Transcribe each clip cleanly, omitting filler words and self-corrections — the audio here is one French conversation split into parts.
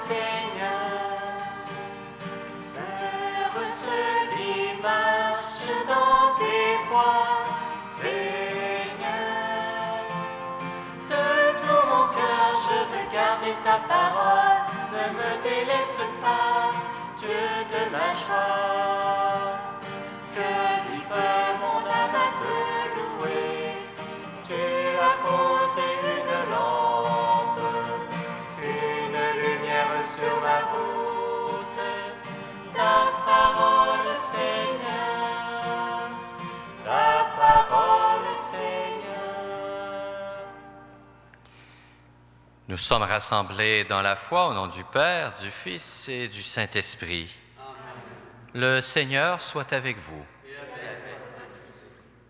Seigneur. Heureux ceux qui marchent dans tes voies, Seigneur. De tout mon cœur, je veux garder ta parole. Ne me délaisse pas, Dieu de ma joie. Que vive mon âme à te louer. Tu as posé une lampe, une lumière sur ma route. Ta parole, Seigneur, ta parole, Seigneur. Nous sommes rassemblés dans la foi au nom du Père, du Fils et du Saint-Esprit. Le Seigneur soit avec vous.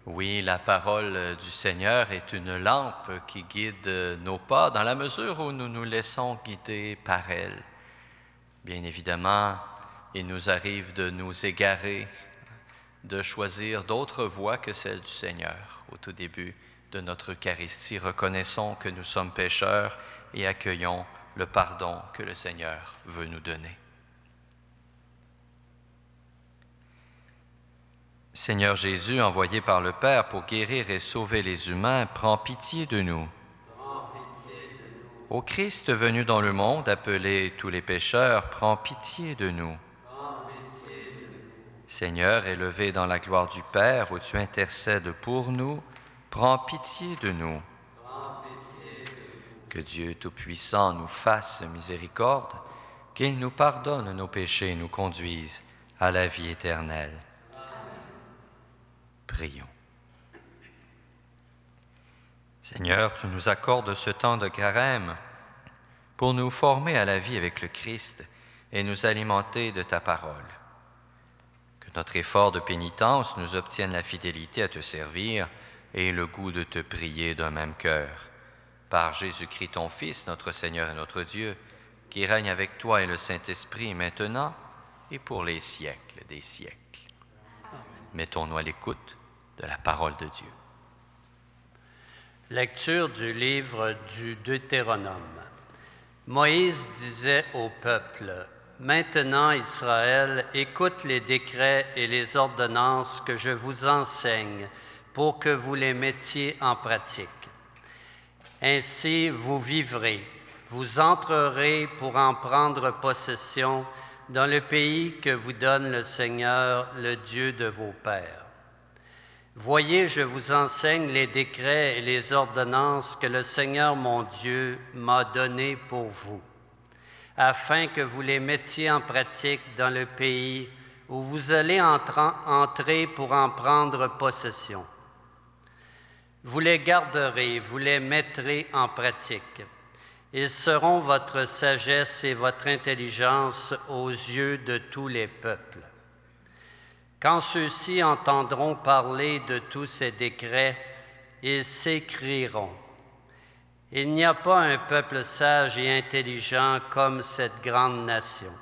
Oui, la parole du Seigneur est une lampe qui guide nos pas dans la mesure où nous nous laissons guider par elle. Bien évidemment, il nous arrive de nous égarer, de choisir d'autres voies que celle du Seigneur. Au tout début de notre Eucharistie, reconnaissons que nous sommes pécheurs et accueillons le pardon que le Seigneur veut nous donner. Seigneur Jésus, envoyé par le Père pour guérir et sauver les humains, prends pitié de nous. Ô Christ venu dans le monde, appelé tous les pécheurs, prends pitié de nous. Seigneur, élevé dans la gloire du Père, où tu intercèdes pour nous, prends pitié de nous. Que Dieu Tout-Puissant nous fasse miséricorde, qu'il nous pardonne nos péchés et nous conduise à la vie éternelle. Prions. Seigneur, tu nous accordes ce temps de carême pour nous former à la vie avec le Christ et nous alimenter de ta parole. Que notre effort de pénitence nous obtienne la fidélité à te servir et le goût de te prier d'un même cœur. Par Jésus-Christ, ton Fils, notre Seigneur et notre Dieu, qui règne avec toi et le Saint-Esprit maintenant et pour les siècles des siècles. Mettons-nous à l'écoute de la parole de Dieu. Lecture du livre du Deutéronome. Moïse disait au peuple, « Maintenant, Israël, écoute les décrets et les ordonnances que je vous enseigne pour que vous les mettiez en pratique. Ainsi, vous vivrez, vous entrerez pour en prendre possession dans le pays que vous donne le Seigneur, le Dieu de vos pères. Voyez, je vous enseigne les décrets et les ordonnances que le Seigneur mon Dieu m'a donnés pour vous, afin que vous les mettiez en pratique dans le pays où vous allez entrer pour en prendre possession. Vous les garderez, vous les mettrez en pratique. Ils seront votre sagesse et votre intelligence aux yeux de tous les peuples. Quand ceux-ci entendront parler de tous ces décrets, ils s'écrieront. Il n'y a pas un peuple sage et intelligent comme cette grande nation.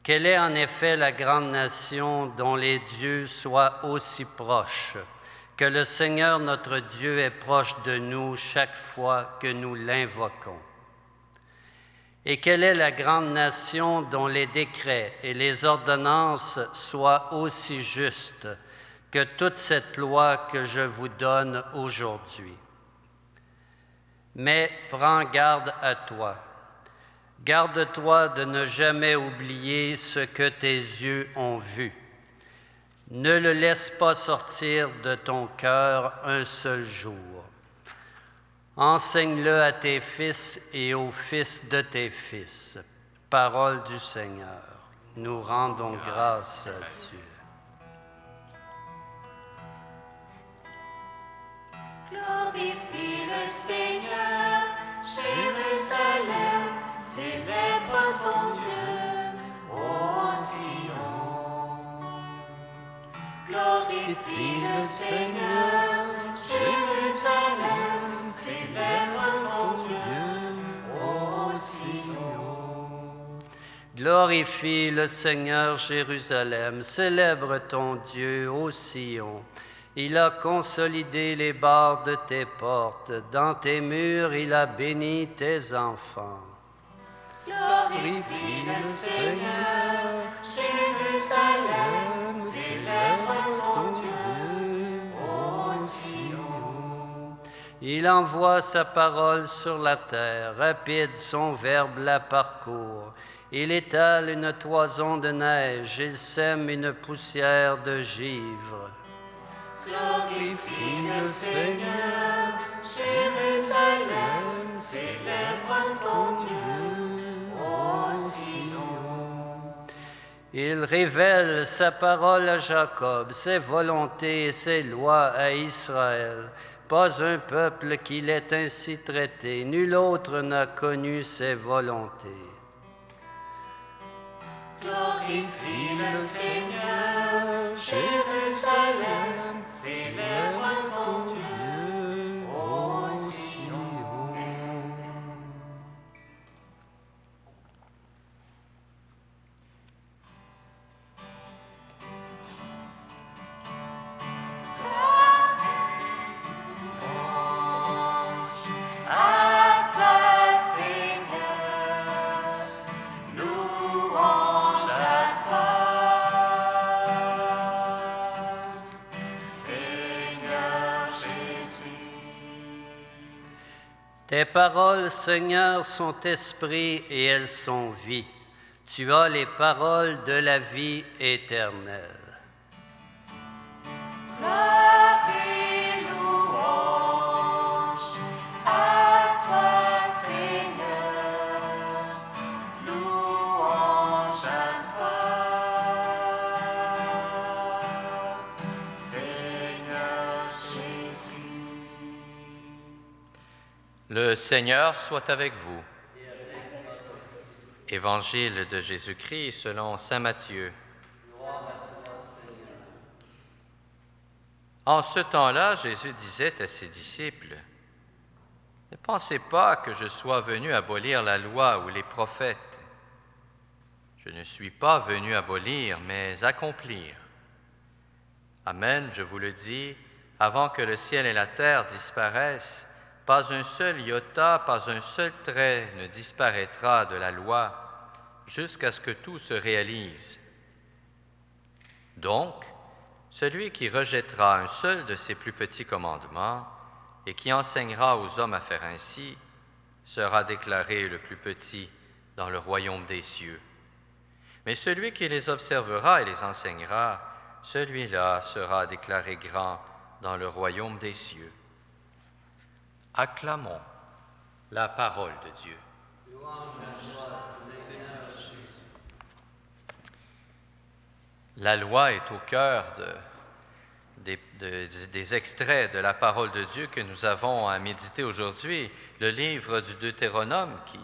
Quelle est en effet la grande nation dont les dieux soient aussi proches, que le Seigneur notre Dieu est proche de nous chaque fois que nous l'invoquons? Et quelle est la grande nation dont les décrets et les ordonnances soient aussi justes que toute cette loi que je vous donne aujourd'hui? Mais prends garde à toi. Garde-toi de ne jamais oublier ce que tes yeux ont vu. Ne le laisse pas sortir de ton cœur un seul jour. Enseigne-le à tes fils et aux fils de tes fils. Parole du Seigneur. Nous rendons grâce à Dieu. Glorifie le Seigneur, Jérusalem, célèbre ton Dieu, ô Sion. Glorifie le Seigneur, Jérusalem, célèbre ton Dieu, ô Sion. Glorifie le Seigneur, Jérusalem, célèbre ton Dieu, ô Sion. Il a consolidé les barres de tes portes, dans tes murs il a béni tes enfants. Glorifie le Seigneur, Jérusalem, célèbre ton Dieu, ô Sion. Il envoie sa parole sur la terre, rapide son verbe la parcourt. Il étale une toison de neige, il sème une poussière de givre. Glorifie le Seigneur, Jérusalem, célèbre ton Dieu, ô Sion. Il révèle sa parole à Jacob, ses volontés et ses lois à Israël. Pas un peuple qui l'ait ainsi traité, nul autre n'a connu ses volontés. Glorifie le Seigneur, Jérusalem, célèbre ton Dieu, ô Sion. À toi, Seigneur, louange à toi, Seigneur Jésus. Tes paroles, Seigneur, sont esprit et elles sont vie. Tu as les paroles de la vie éternelle. Gloire et louange à toi, Seigneur, louange à toi, Seigneur Jésus. Le Seigneur soit avec vous. Évangile de Jésus-Christ selon saint Matthieu. En ce temps-là, Jésus disait à ses disciples, « Ne pensez pas que je sois venu abolir la loi ou les prophètes. Je ne suis pas venu abolir, mais accomplir. Amen, je vous le dis, avant que le ciel et la terre disparaissent, pas un seul iota, pas un seul trait ne disparaîtra de la loi, jusqu'à ce que tout se réalise. Donc, celui qui rejettera un seul de ces plus petits commandements et qui enseignera aux hommes à faire ainsi, sera déclaré le plus petit dans le royaume des cieux. Mais celui qui les observera et les enseignera, celui-là sera déclaré grand dans le royaume des cieux. » Acclamons la parole de Dieu. La loi est au cœur des extraits de la parole de Dieu que nous avons à méditer aujourd'hui. Le livre du Deutéronome qui,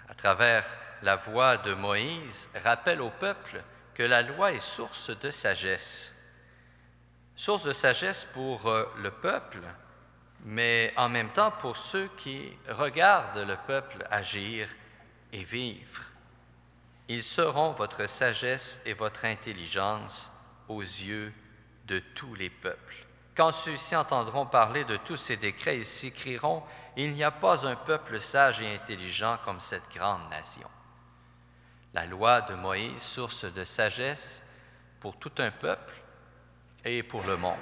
à travers la voix de Moïse, rappelle au peuple que la loi est source de sagesse. Source de sagesse pour le peuple, mais en même temps pour ceux qui regardent le peuple agir et vivre. Ils seront votre sagesse et votre intelligence aux yeux de tous les peuples. Quand ceux-ci entendront parler de tous ces décrets, ils s'écrieront « Il n'y a pas un peuple sage et intelligent comme cette grande nation. » La loi de Moïse, source de sagesse pour tout un peuple et pour le monde.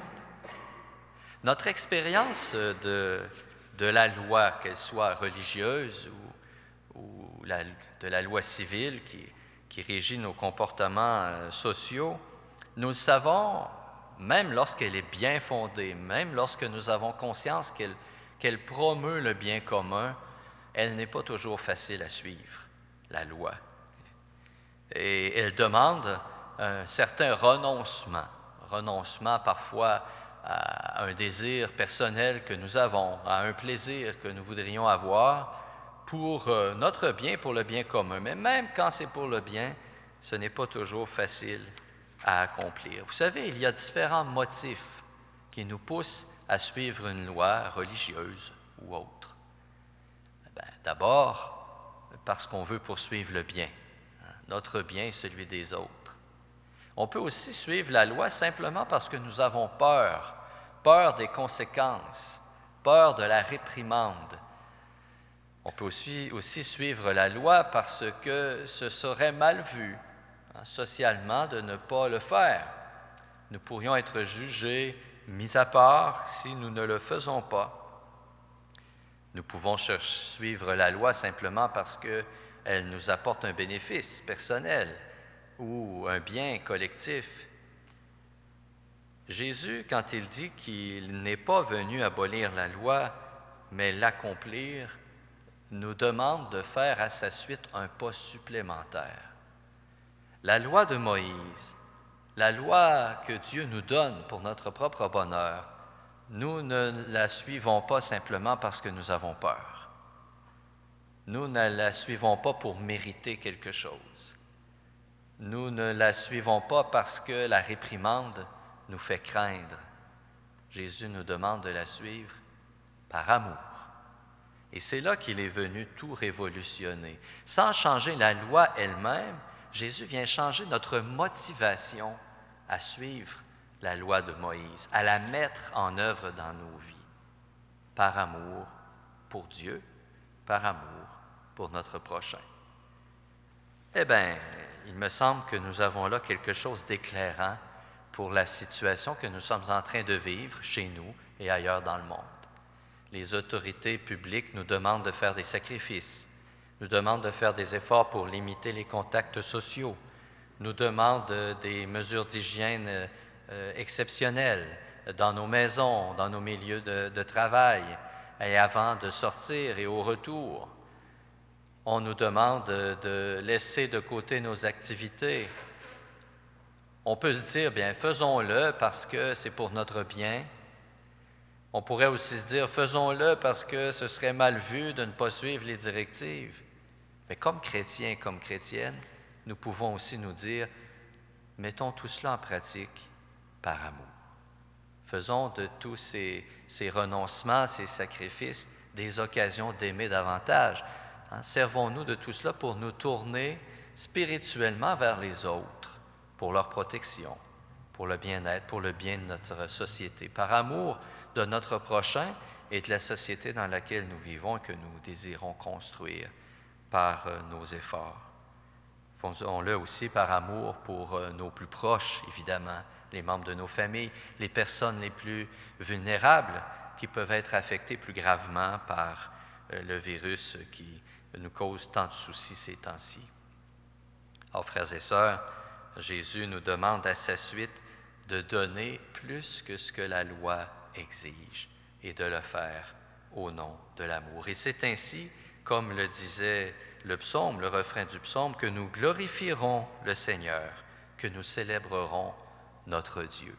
Notre expérience de la loi, qu'elle soit religieuse ou de la loi civile qui régit nos comportements sociaux, nous le savons, même lorsqu'elle est bien fondée, même lorsque nous avons conscience qu'elle promeut le bien commun, elle n'est pas toujours facile à suivre, la loi. Et elle demande un certain renoncement parfois à un désir personnel que nous avons, à un plaisir que nous voudrions avoir pour notre bien, pour le bien commun. Mais même quand c'est pour le bien, ce n'est pas toujours facile à accomplir. Vous savez, il y a différents motifs qui nous poussent à suivre une loi religieuse ou autre. D'abord, parce qu'on veut poursuivre le bien, notre bien et celui des autres. On peut aussi suivre la loi simplement parce que nous avons peur des conséquences, peur de la réprimande. On peut aussi suivre la loi parce que ce serait mal vu socialement de ne pas le faire. Nous pourrions être jugés, mis à part, si nous ne le faisons pas. Nous pouvons suivre la loi simplement parce qu'elle nous apporte un bénéfice personnel ou un bien collectif. Jésus, quand il dit qu'il n'est pas venu abolir la loi, mais l'accomplir, nous demande de faire à sa suite un pas supplémentaire. La loi de Moïse, la loi que Dieu nous donne pour notre propre bonheur, nous ne la suivons pas simplement parce que nous avons peur. Nous ne la suivons pas pour mériter quelque chose. Nous ne la suivons pas parce que la réprimande nous fait craindre. Jésus nous demande de la suivre par amour. Et c'est là qu'il est venu tout révolutionner. Sans changer la loi elle-même, Jésus vient changer notre motivation à suivre la loi de Moïse, à la mettre en œuvre dans nos vies, par amour pour Dieu, par amour pour notre prochain. Eh bien, il me semble que nous avons là quelque chose d'éclairant pour la situation que nous sommes en train de vivre chez nous et ailleurs dans le monde. Les autorités publiques nous demandent de faire des sacrifices, nous demandent de faire des efforts pour limiter les contacts sociaux, nous demandent des mesures d'hygiène exceptionnelles dans nos maisons, dans nos milieux de travail, et avant de sortir et au retour. On nous demande de laisser de côté nos activités. On peut se dire, bien, faisons-le parce que c'est pour notre bien. On pourrait aussi se dire, faisons-le parce que ce serait mal vu de ne pas suivre les directives. Mais comme chrétiens, comme chrétiennes, nous pouvons aussi nous dire, mettons tout cela en pratique par amour. Faisons de tous ces renoncements, ces sacrifices, des occasions d'aimer davantage. Servons-nous de tout cela pour nous tourner spirituellement vers les autres, pour leur protection, pour le bien-être, pour le bien de notre société, par amour de notre prochain et de la société dans laquelle nous vivons et que nous désirons construire par nos efforts. Faisons-le aussi par amour pour nos plus proches, évidemment, les membres de nos familles, les personnes les plus vulnérables qui peuvent être affectées plus gravement par le virus qui nous cause tant de soucis ces temps-ci. Alors, frères et sœurs, Jésus nous demande à sa suite de donner plus que ce que la loi exige et de le faire au nom de l'amour. Et c'est ainsi, comme le disait le psaume, le refrain du psaume, que nous glorifierons le Seigneur, que nous célébrerons notre Dieu.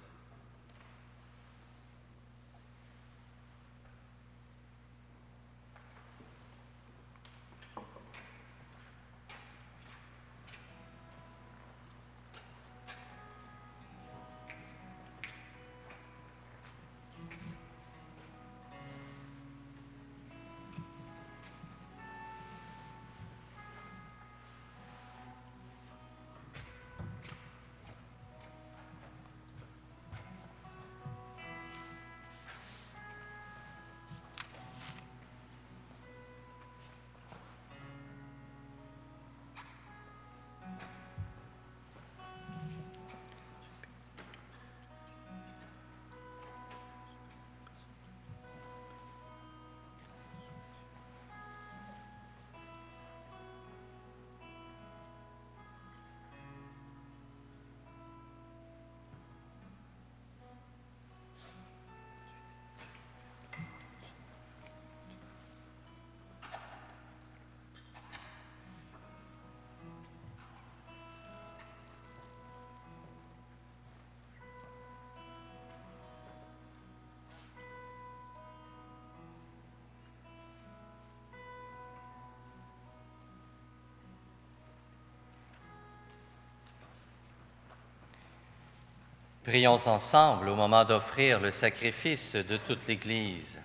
Prions ensemble au moment d'offrir le sacrifice de toute l'Église.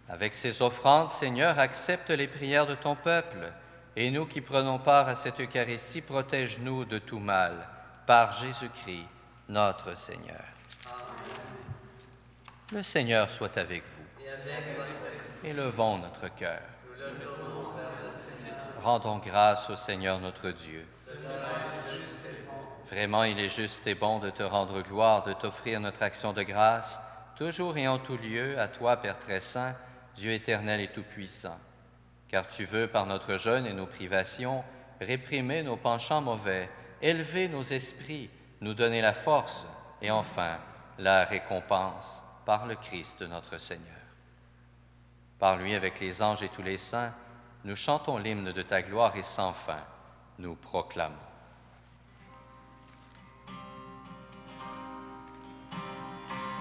Avec ces offrandes, Seigneur, accepte les prières de ton peuple, et nous qui prenons part à cette Eucharistie, protège-nous de tout mal, par Jésus-Christ, notre Seigneur. Amen. Le Seigneur soit avec vous. Élevons notre cœur. Rendons grâce au Seigneur notre Dieu. Vraiment, il est juste et bon de te rendre gloire, de t'offrir notre action de grâce, toujours et en tout lieu, à toi, Père très saint, Dieu éternel et tout-puissant. Car tu veux, par notre jeûne et nos privations, réprimer nos penchants mauvais, élever nos esprits, nous donner la force et enfin la récompense par le Christ notre Seigneur. Par lui, avec les anges et tous les saints, nous chantons l'hymne de ta gloire et sans fin, nous proclamons.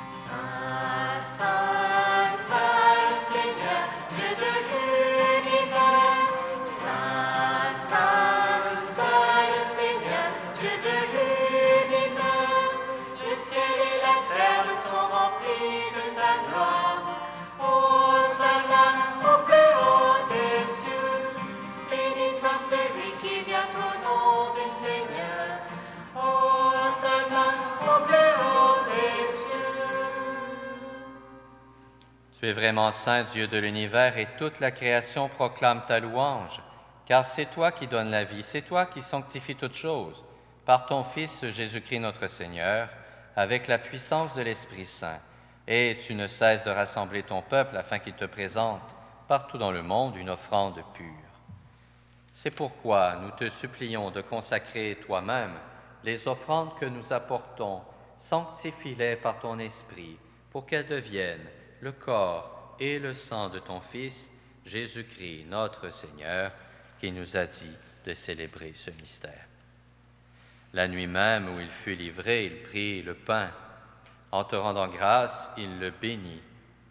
Saint, Saint, Saint, le Seigneur, Dieu de l'univers. Saint, Saint, Saint, le Seigneur, Dieu de l'univers. Le ciel et la terre sont remplis de ta gloire. Hosanna au plus haut des cieux. Béni soit celui qui vient au nom du Seigneur. Hosanna au plus haut des cieux. Tu es vraiment saint, Dieu de l'univers, et toute la création proclame ta louange, car c'est toi qui donnes la vie, c'est toi qui sanctifies toutes choses, par ton Fils Jésus-Christ notre Seigneur, avec la puissance de l'Esprit Saint. Et tu ne cesses de rassembler ton peuple afin qu'il te présente partout dans le monde une offrande pure. C'est pourquoi nous te supplions de consacrer toi-même les offrandes que nous apportons, sanctifie-les par ton Esprit, pour qu'elles deviennent le corps et le sang de ton Fils, Jésus-Christ, notre Seigneur, qui nous a dit de célébrer ce mystère. La nuit même où il fut livré, il prit le pain. En te rendant grâce, il le bénit,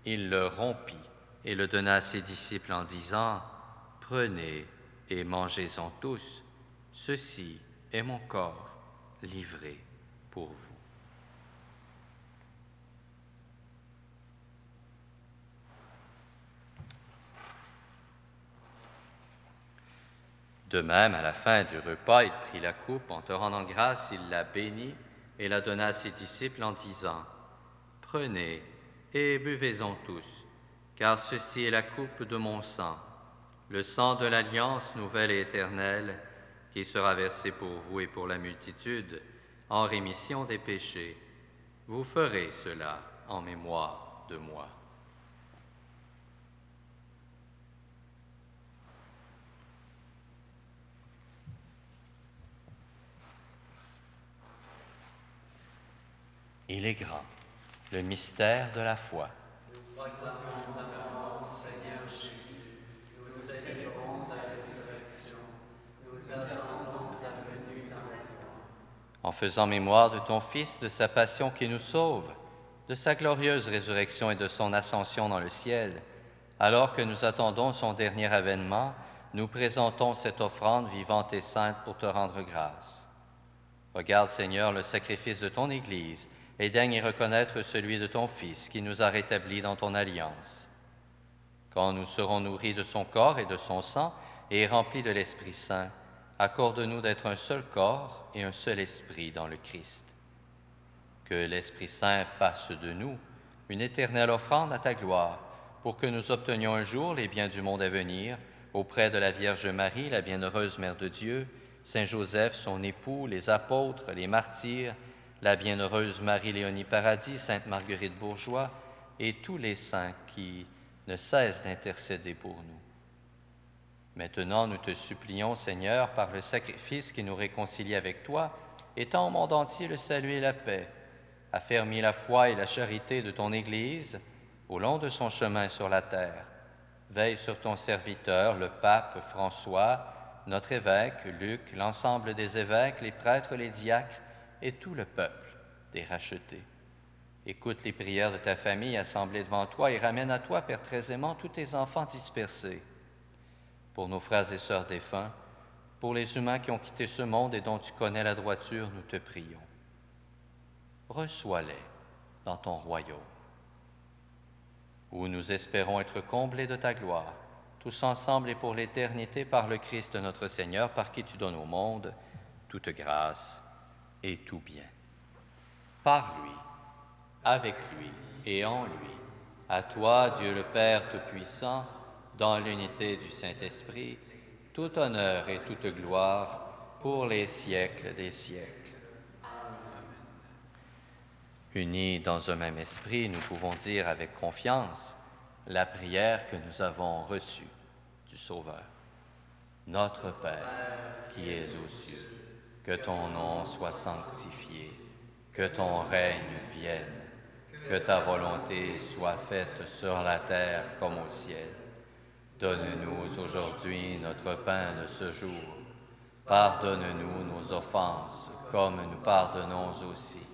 il le rompit et le donna à ses disciples en disant, « Prenez et mangez-en tous, ceci est mon corps livré pour vous. » De même, à la fin du repas, il prit la coupe, en te rendant grâce, il la bénit et la donna à ses disciples en disant, « Prenez et buvez-en tous, car ceci est la coupe de mon sang, le sang de l'alliance nouvelle et éternelle, qui sera versé pour vous et pour la multitude en rémission des péchés. Vous ferez cela en mémoire de moi. » Il est grand, le mystère de la foi. Nous proclamons ta parole, Seigneur Jésus. Nous célébrons ta résurrection. Nous attendons ta venue dans la gloire. En faisant mémoire de ton Fils, de sa passion qui nous sauve, de sa glorieuse résurrection et de son ascension dans le ciel, alors que nous attendons son dernier avènement, nous présentons cette offrande vivante et sainte pour te rendre grâce. Regarde, Seigneur, le sacrifice de ton Église, et daigne y reconnaître celui de ton Fils qui nous a rétablis dans ton alliance. Quand nous serons nourris de son corps et de son sang et remplis de l'Esprit Saint, accorde-nous d'être un seul corps et un seul esprit dans le Christ. Que l'Esprit Saint fasse de nous une éternelle offrande à ta gloire, pour que nous obtenions un jour les biens du monde à venir, auprès de la Vierge Marie, la bienheureuse Mère de Dieu, Saint Joseph, son époux, les apôtres, les martyrs, la bienheureuse Marie-Léonie Paradis, Sainte Marguerite Bourgeois et tous les saints qui ne cessent d'intercéder pour nous. Maintenant, nous te supplions, Seigneur, par le sacrifice qui nous réconcilie avec toi, étends au monde entier le salut et la paix, affermis la foi et la charité de ton Église au long de son chemin sur la terre. Veille sur ton serviteur, le pape François, notre évêque Luc, l'ensemble des évêques, les prêtres, les diacres, et tout le peuple des rachetés. Écoute les prières de ta famille assemblée devant toi et ramène à toi, Père très aimant, tous tes enfants dispersés. Pour nos frères et sœurs défunts, pour les humains qui ont quitté ce monde et dont tu connais la droiture, nous te prions. Reçois-les dans ton royaume, où nous espérons être comblés de ta gloire, tous ensemble et pour l'éternité par le Christ notre Seigneur, par qui tu donnes au monde toute grâce et tout bien. Par lui, avec lui et en lui, À toi, Dieu le Père Tout-Puissant, dans l'unité du Saint-Esprit, tout honneur et toute gloire pour les siècles des siècles. Unis dans un même esprit, nous pouvons dire avec confiance la prière que nous avons reçue du Sauveur. Notre Père, qui es aux cieux, que ton nom soit sanctifié, que ton règne vienne, que ta volonté soit faite sur la terre comme au ciel. Donne-nous aujourd'hui notre pain de ce jour. Pardonne-nous nos offenses, comme nous pardonnons aussi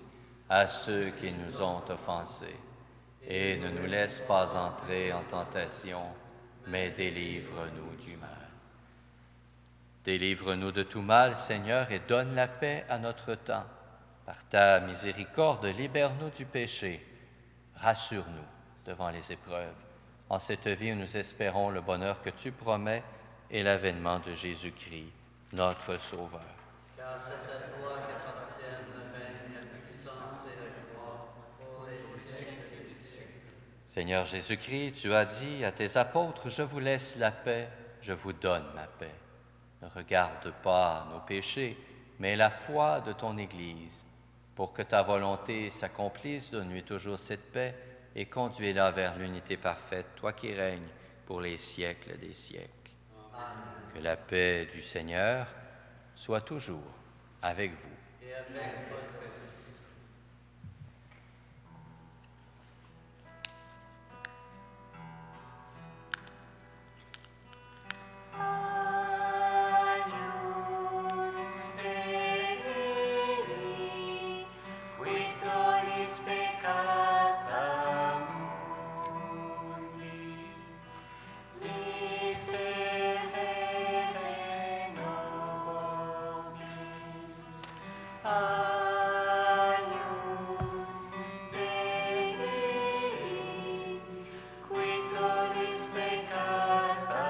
à ceux qui nous ont offensés. Et ne nous laisse pas entrer en tentation, mais délivre-nous du mal. Délivre-nous de tout mal, Seigneur, et donne la paix à notre temps. Par ta miséricorde, libère-nous du péché. Rassure-nous devant les épreuves, en cette vie où nous espérons le bonheur que tu promets et l'avènement de Jésus-Christ, notre Sauveur. Car c'est à toi qu'appartiennent le règne, la puissance et la gloire pour les siècles des siècles. Seigneur Jésus-Christ, tu as dit à tes apôtres, « Je vous laisse la paix, je vous donne ma paix. » Ne regarde pas nos péchés, mais la foi de ton Église. Pour que ta volonté s'accomplisse, donne-lui toujours cette paix et conduis-la vers l'unité parfaite, toi qui règnes pour les siècles des siècles. Amen. Que la paix du Seigneur soit toujours avec vous. Et avec votre esprit. Agnus Dei, qui tollis peccata mundi, miserere nobis. Agnus Dei, qui tollis peccata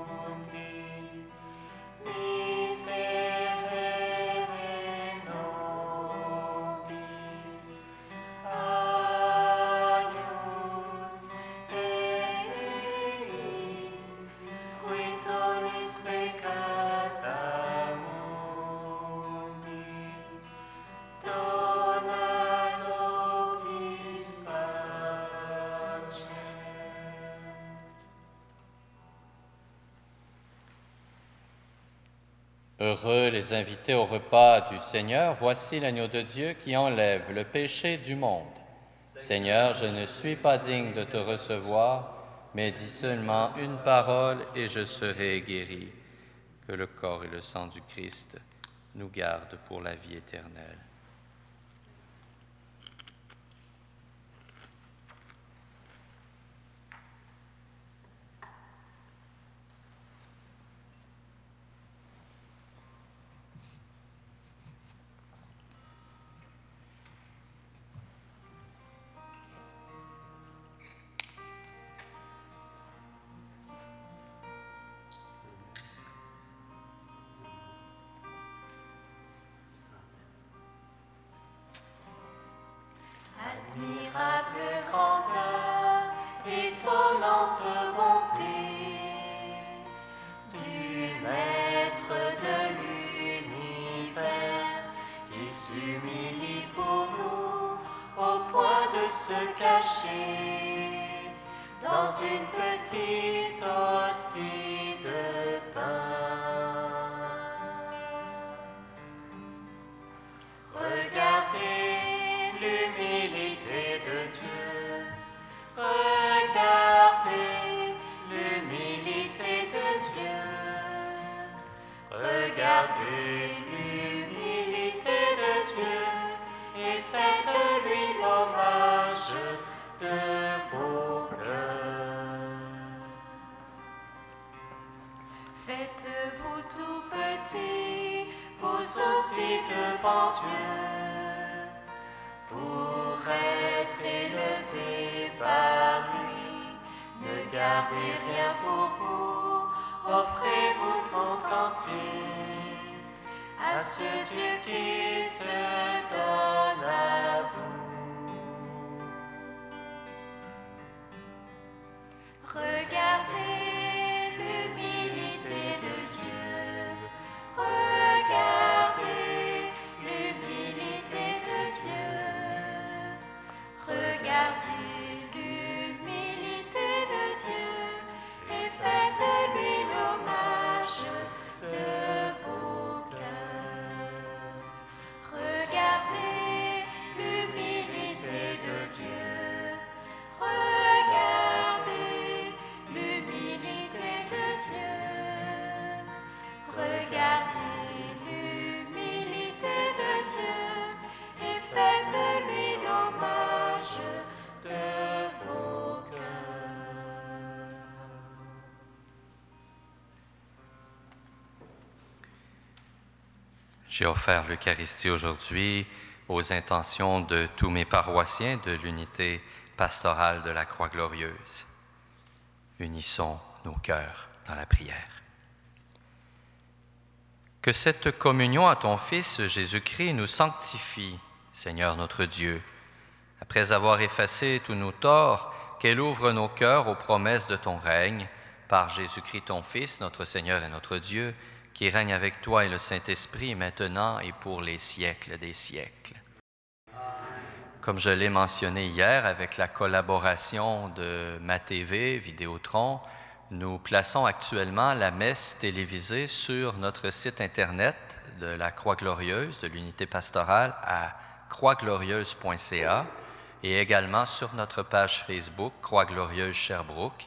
mundi, miserere nobis. Agnus Dei, qui tollis peccata mundi, dona nobis pacem. Heureux les invités au repas du Seigneur, voici l'agneau de Dieu qui enlève le péché du monde. Seigneur, je ne suis pas digne de te recevoir, mais dis seulement une parole et je serai guéri. Que le corps et le sang du Christ nous gardent pour la vie éternelle. Admirable grandeur, étonnante bonté du Maître de l'univers qui s'humilie pour nous au point de se cacher dans une petite hostie de pain. Regardez l'humilité de Dieu. Regardez l'humilité de Dieu. Regardez l'humilité de Dieu et faites-lui l'hommage de vos cœurs. Faites-vous tout petit, vous aussi devant Dieu, pour être élevé par lui. Ne gardez rien pour vous, offrez-vous tout entier à ce Dieu qui se donne à vous. J'ai offert l'Eucharistie aujourd'hui aux intentions de tous mes paroissiens de l'unité pastorale de la Croix-Glorieuse. Unissons nos cœurs dans la prière. Que cette communion à ton Fils Jésus-Christ nous sanctifie, Seigneur notre Dieu. Après avoir effacé tous nos torts, qu'elle ouvre nos cœurs aux promesses de ton règne, par Jésus-Christ ton Fils, notre Seigneur et notre Dieu, qui règne avec toi et le Saint-Esprit maintenant et pour les siècles des siècles. Comme je l'ai mentionné hier, avec la collaboration de MaTV, Vidéotron, nous plaçons actuellement la messe télévisée sur notre site Internet de la Croix-Glorieuse, de l'unité pastorale, à croixglorieuse.ca et également sur notre page Facebook Croix-Glorieuse Sherbrooke,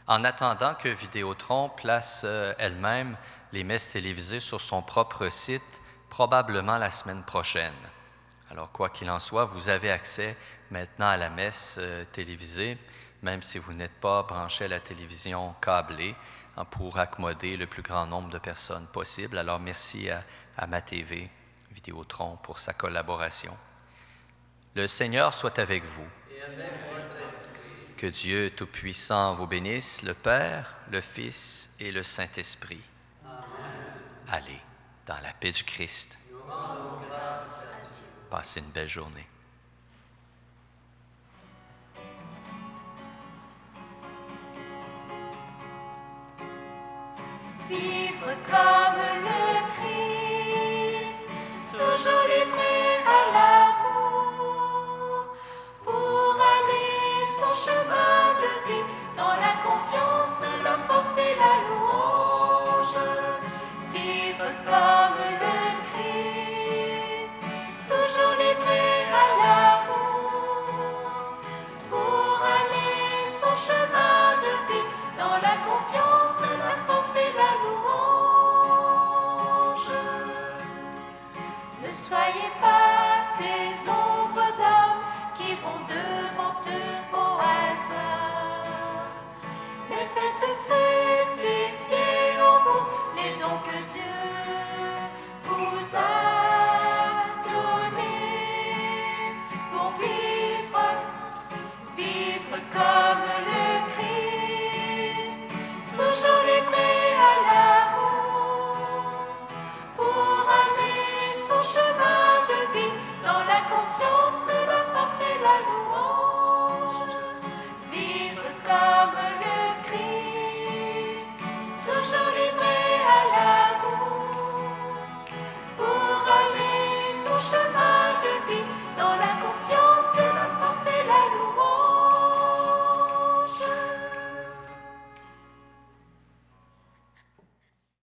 en attendant que Vidéotron place elle-même les messes télévisées sur son propre site, probablement la semaine prochaine. Alors, quoi qu'il en soit, vous avez accès maintenant à la messe télévisée, même si vous n'êtes pas branché à la télévision câblée, pour accommoder le plus grand nombre de personnes possible. Alors, merci à MaTV, Vidéotron, pour sa collaboration. Le Seigneur soit avec vous. Que Dieu Tout-Puissant vous bénisse, le Père, le Fils et le Saint-Esprit. Allez dans la paix du Christ. Passez une belle journée. Vivre comme le Christ, toujours livré à l'amour, pour aller son chemin de vie, dans la confiance, la force et la louange. Vivre comme le Christ, toujours livré à l'amour, pour aller son chemin de vie, dans la confiance, la force et la louange. Ne soyez pas ces